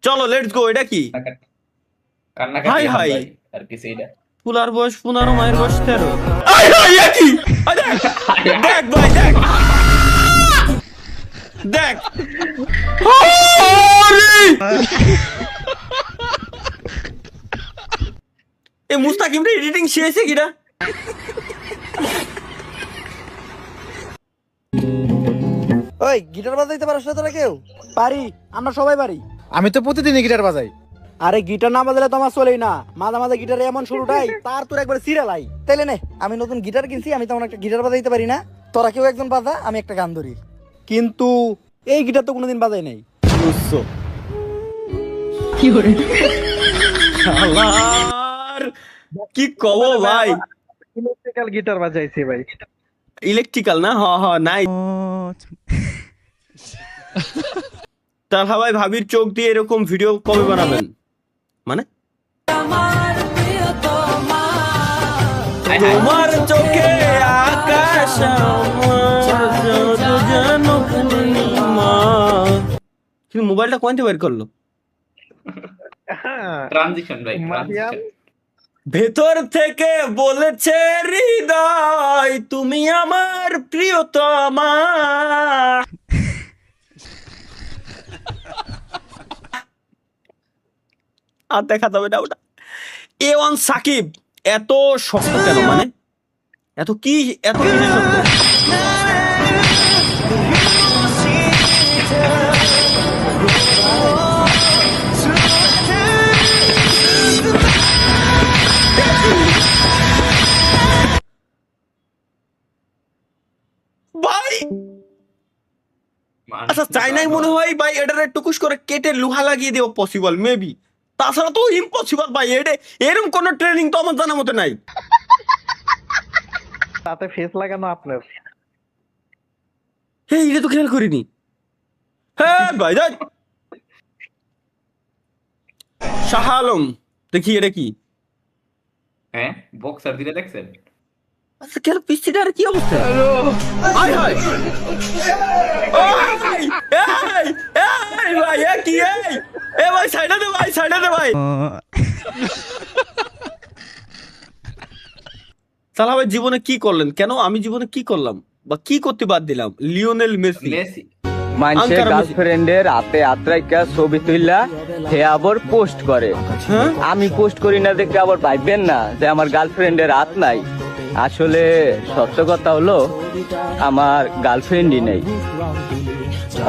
চলো let's go. এটা কি? কান্নাকাটি হাই হাম হাই, ভাই আর কি সেইটা। পুলার বয়স 15, মায়ের বয়স 13। হাই হাই এ কি? আরে দেখ ভাই দেখ দেখ। এই মুস্তাকিমটা এডিটিং শিখেছে কিনা? ওই গিটার বাজাইতে পারছ না তোরা কেউ? পারি, আমরা সবাই পারি। আমি তো প্রতিদিনই গিটার বাজাই। আরে গিটার না বাজালে তো আমার চলেই না। মাঝে মাঝে গিটারে এমন শুরুটাই তার তোর একবার সিরিয়ালাই। তাইলে নে, আমি নতুন গিটার কিনছি, আমি তেমন একটা গিটার বাজাইতে পারি না। তোরা কেউ একজন বাজা, আমি একটা গান ধরি। কিন্তু এই গিটার তো কোনোদিন বাজাই নাই, বুঝছো? শালার কি কব ভাই। ইলেকট্রিক্যাল গিটার বাজাইছি ভাই। ইলেকট্রিক্যাল না? হ হ নাই। তাহলে ভাই ভাবির চোখ দিয়ে এরকম ভিডিও কবে বানাবেন? মানে তোমার চোখে আকাশ আমার যেন পূর্ণিমা। কিন্তু মোবাইলটা কোন থেকে বের করলো? ট্রানজিশন ভাই, মারিয়াম ট্রানজিশন। ভেতর থেকে বলেছে হৃদয় তুমি আমার প্রিয়তমা। আর দেখা যাবে না ওটা। A1 সাকিব এত শক্ত কেন? মানে এত কি, এত কিসের শক্ত? ভাই আচ্ছা চাইনাই মনে হয় ভাই এটার টুকুস করে কেটে লোহা লাগিয়ে দেওয়া পসিবল মেবি। তাছাড়া তো ইম্পসিবল ভাই। এরকম কোন ট্রেনিং তো আমার জানা মতে নাই। তাতে ফেস লাগানো আপনার। হ্যাঁ এটা তো খেয়াল করিনি। হ্যাঁ ভাই দেখ শাহ আলম, দেখি এটা কি? হ্যাঁ বক্সার দিলে দেখছেন? আচ্ছা কেন পিসিটা আর কি অবস্থা? হাই হাই এই এই এই ভাই এ কি? এ ভাই সাইডে দে ভাই, সাইডে দে ভাই। সালা ভাই জীবনে কি করলেন? কেন আমি জীবনে কি করলাম বা কি করতে বাদ দিলাম? Lionel Messi. মেসি মানুষের আঙ্কারা মেসি। গার্লফ্রেন্ডের হাতে আত্রাইকা ছবি তুইলা হে আবার পোস্ট করে। হ্যাঁ আমি পোস্ট করি না দেখে আবার ভাববেন না যে আমার গার্লফ্রেন্ডের হাত নাই। আসলে সত্য কথা হলো আমার গার্লফ্রেন্ডই নেই।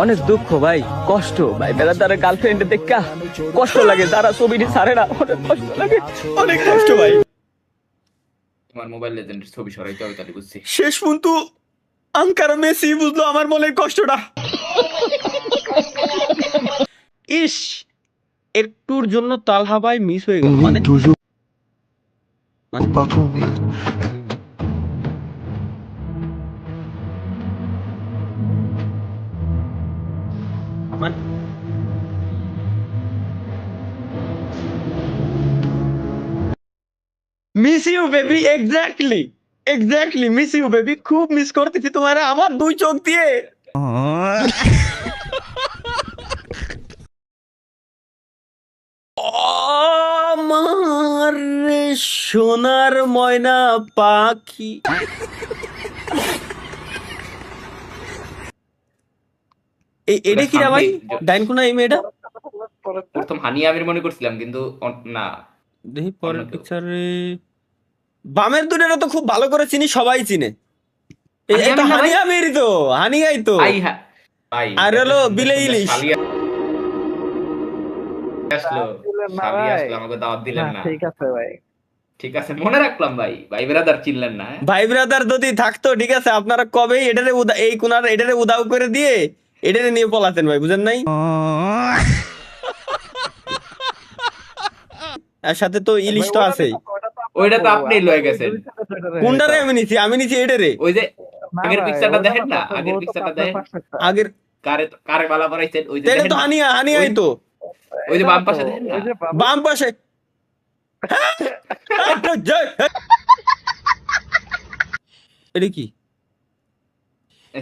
অনেক দুঃখ ভাই, কষ্ট ভাই। বেলা তারা গার্লফ্রেন্ড দেখা কষ্ট লাগে, তারা ছবিটি ছাড়ে না, অনেক কষ্ট লাগে, অনেক কষ্ট ভাই। তোমার মোবাইল লেজেন্ডের ছবি সরাইতে হবে তাহলে বুঝছি। শেষ পর্যন্ত আঙ্কারা মেসি বুঝলো আমার মনের কষ্টটা। ইস একটুর জন্য তালহা ভাই মিস হয়ে গেল। মানে miss you baby, exactly exactly miss you baby. খুব মিস করতেছি তোমার আমার দুই চোখ দিয়ে। আমার সোনার ময়না পাখি। এটা কি রে ভাই? ডাইন কোনা এই মেয়েটা? প্রথম হানি আমির মনে করছিলাম কিন্তু না। দেখি পরের পিকচারে বামের দুটোটা তো খুব ভালো করে চিনি, সবাই চিনে। এই তো হানি আমিরই তো, হানি গাই তো। আই হ্যাঁ ভাই আর হলো বিলে ইলিশ। আসলো শালি আসলো, আমাকে দাওয়াত দিলেন না। ঠিক আছে ভাই, ঠিক আছে মনে রাখলাম ভাই। ভাই ব্রাদার চিনলেন না? ভাই ব্রাদার যদি থাকতো ঠিক আছে আপনারা কবেই এটারে এই কোনার এটারে উদাও করে দিয়ে এটারে নিয়ে পলাতেন ভাই, বুঝেন নাই? আর সাথে তো ইলিশ তো আছেই। ওইটা তো আপনি লয়ে গেছেন। কোনটারে আমি নিছি? আমি নিছি এটারে। ওই যে আগের পিকচারটা দেখেন না, আগের পিকচারটা দেখেন। আগের কারে বালা পরাইছেন ওই যে এটা দেখেন তো না? হানিয়া হানিয়াই তো। ওই যে বাম পাশে দেখেন না? বাম পাশে। এটা কি?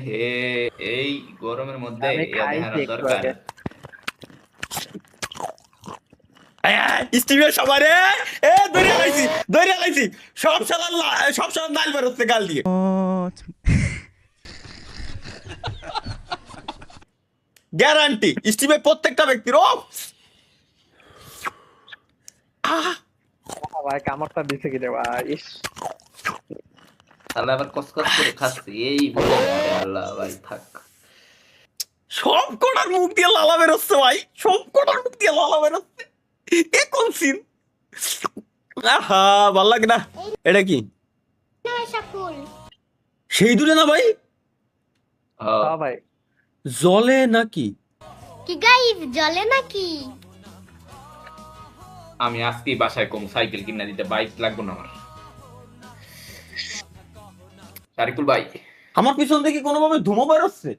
হে এই গরমের মধ্যে আমি ইয়া খাইছি দেখানোর একটু দরকার। আগে। স্টিমের সবাই রে দৌড়ে লাইছি সব সালা নাইল বেরোচ্ছে গাল দিয়ে গ্যারান্টি স্টিমে প্রত্যেকটা ব্যক্তির ও ভাই কামড়টা দিছে কি রে ভাই ইস তাহলে আবার কসকস করে খাচ্ছি এই বলে আল্লাহ ভাই থাক সব কটার মুখ দিয়ে লালা বেরোচ্ছে ভাই সব কটার মুখ দিয়ে লালা বেরোচ্ছে এ কোন সিন আহা ভাল লাগে না এটা কি সেই দূরে না ভাই হ্যাঁ ভাই জলে নাকি কি গাইস জলে নাকি আমি আজকেই বাসায় কম সাইকেল কিনা দিতে বাইক লাগবে না আমার শারিকুল ভাই আমার পিছন থেকে কোনোভাবে ধুমো বেরোচ্ছে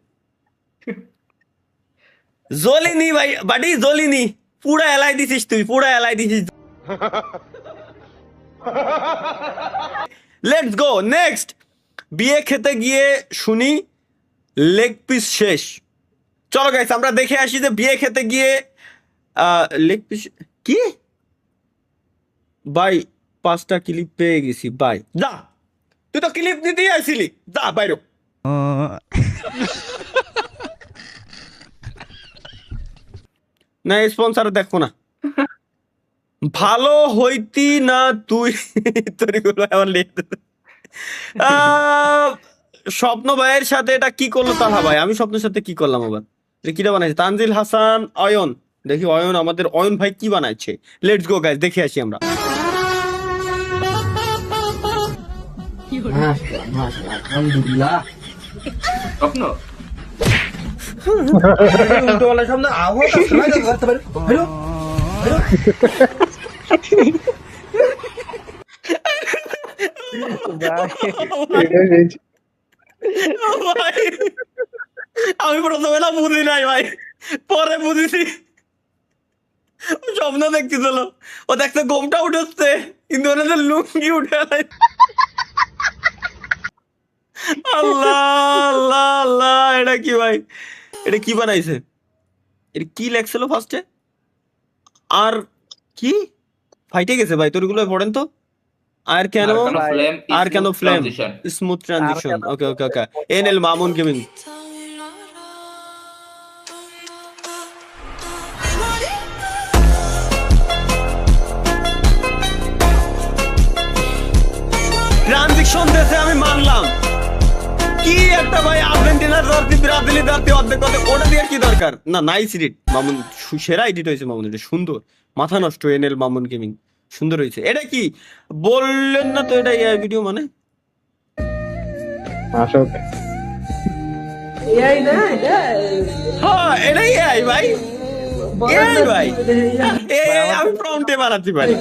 জ্বলিনি ভাই বাড়ি জ্বলিনি পুরা এলাই দিছিস তুই পুরা এলাই দিছিস লেটস গো নেক্সট বিয়ে খেতে গিয়ে শুনি লেগ পিস শেষ চলো গাইস আমরা দেখে আসি যে বিয়ে খেতে গিয়ে লেগ পিস কি ভাই 5টা ক্লিপ পেয়ে গেছি ভাই যা তুই তো ক্লিপ দিতেই আসিলি যা বাইরো না স্পন্সর দেখো না ভালো হইতি না তুই তোরগুলো আমার লিখতে স্বপ্ন ভাইয়ের সাথে এটা কি করলো তাহা ভাই আমি স্বপ্নের সাথে কি করলাম আবার এটা কিটা বানাইছে তানজিল হাসান অয়ন দেখি অয়ন আমাদের অয়ন ভাই কি বানাইছে লেটস গো গাইস দেখে আসি আমরা স্বপ্ন ভাই, আমি প্রথমে না বুঝি নাই ভাই পরে বুঝেছি ও স্বপ্ন দেখতেছিল ও দেখতে গোমটা উঠেছে কিন্তু ওনাদের লুঙ্গি উঠে নাই আল্লাহ আল্লাহ আল্লাহ এটা কি ভাই এটা কি বানাইছে এটা কি লেখছিল ফার্স্টে আর কি ফাইটে গেছে ভাই তোরগুলো পড়েন তো আর কেন ফ্লেম স্মুথ ট্রানজিশন ওকে ওকে ওকে এনএল মামুন গেমিং ট্রানজিশন দেশে আমি মানলাম কি একটা ভাই আর্জেন্টিনার ধরতি ব্রাজিলের ধরতি অর্ধেক কথা ওটা দিয়ে কি দরকার না নাইস এডিট মামুন সেরা এডিট হয়েছে মামুন এটা সুন্দর মাথা নষ্ট এনএল মামুন গেমিং সুন্দর হয়েছে এটা কি বললেন না তো এটা এআই ভিডিও মানে আসক হ্যাঁ এটাই এআই ভাই এআই ভাই এআই আমি প্রম্পটে বানাতে পারি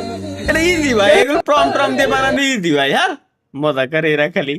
এটা ইজি ভাই এগুলো প্রম্পট দিয়ে বানানো ইজি ভাই হ্যাঁ মজা করে এরা খালি